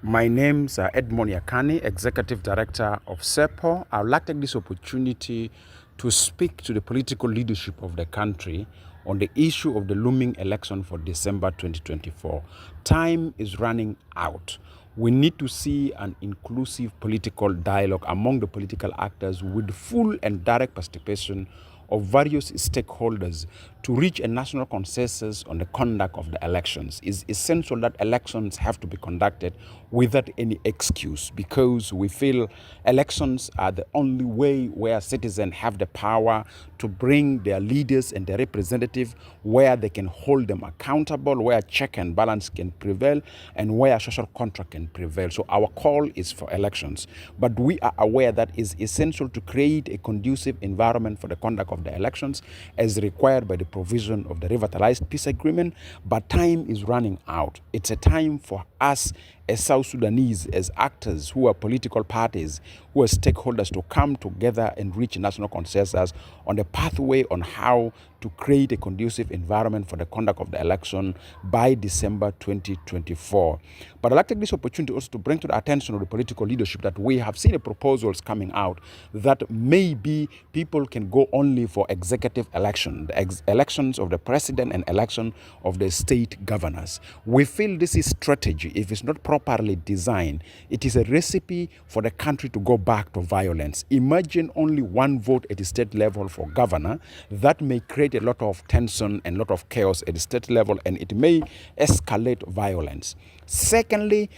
My name's Edmond Yakani, Executive Director of CEPO. I would like to take this opportunity to speak to the political leadership of the country on the issue of the looming election for December 2024. Time is running out. We need to see an inclusive political dialogue among the political actors with full and direct participation of various stakeholders to reach a national consensus on the conduct of the elections. It's essential that elections have to be conducted without any excuse, because we feel elections are the only way where citizens have the power to bring their leaders and their representatives where they can hold them accountable, where check and balance can prevail, and where social contract can prevail. So our call is for elections. But we are aware that it's essential to create a conducive environment for the conduct of the elections as required by the provision of the revitalized peace agreement. But time is running out. It's a time for us as South Sudanese, as actors who are political parties, who are stakeholders, to come together and reach national consensus on the pathway on how to create a conducive environment for the conduct of the election by December 2024. But I'd like to take this opportunity also to bring to the attention of the political leadership that we have seen proposals coming out that maybe people can go only for executive election, the elections of the president and election of the state governors. We feel this is strategy. If it's not properly designed, it is a recipe for the country to go back to violence. Imagine only one vote at the state level for governor. That may create a lot of tension and a lot of chaos at the state level, and it may escalate violence. Secondly,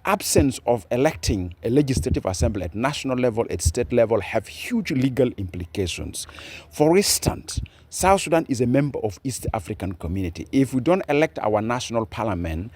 absence of electing a legislative assembly at national level, at state level, have huge legal implications. For instance, South Sudan is a member of East African Community. If we don't elect our national parliament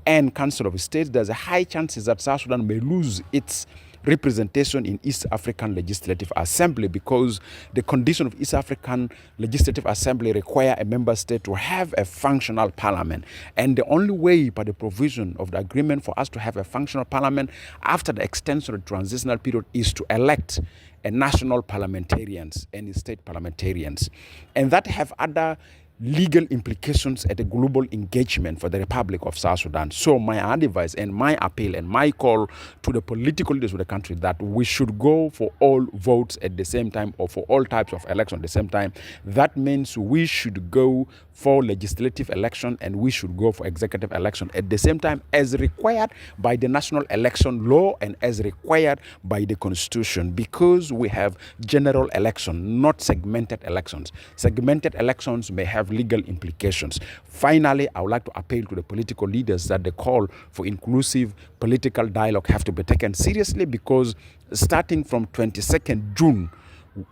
and Council of States, there's a high chances that South Sudan may lose its representation in East African Legislative Assembly, because the condition of East African Legislative Assembly require a member state to have a functional parliament. And the only way by the provision of the agreement for us to have a functional parliament after the extension of the transitional period is to elect a national parliamentarians and state parliamentarians. And that have other legal implications at a global engagement for the Republic of South Sudan. So my advice and my appeal and my call to the political leaders of the country that we should go for all votes at the same time, or for all types of election at the same time. That means we should go for legislative election and we should go for executive election at the same time, as required by the national election law and as required by the constitution, because we have general election, not segmented elections. Segmented elections may have legal implications. Finally, I would like to appeal to the political leaders that the call for inclusive political dialogue have to be taken seriously, because starting from 22nd June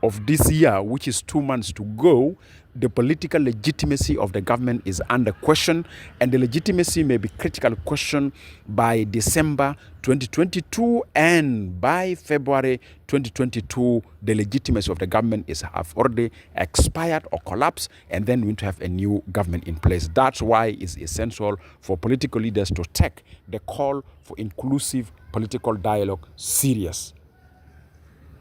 of this year, which is 2 months to go, the political legitimacy of the government is under question, and the legitimacy may be critically questioned by December 2022, and by February 2022, the legitimacy of the government have already expired or collapsed, and then we need to have a new government in place. That's why it's essential for political leaders to take the call for inclusive political dialogue serious.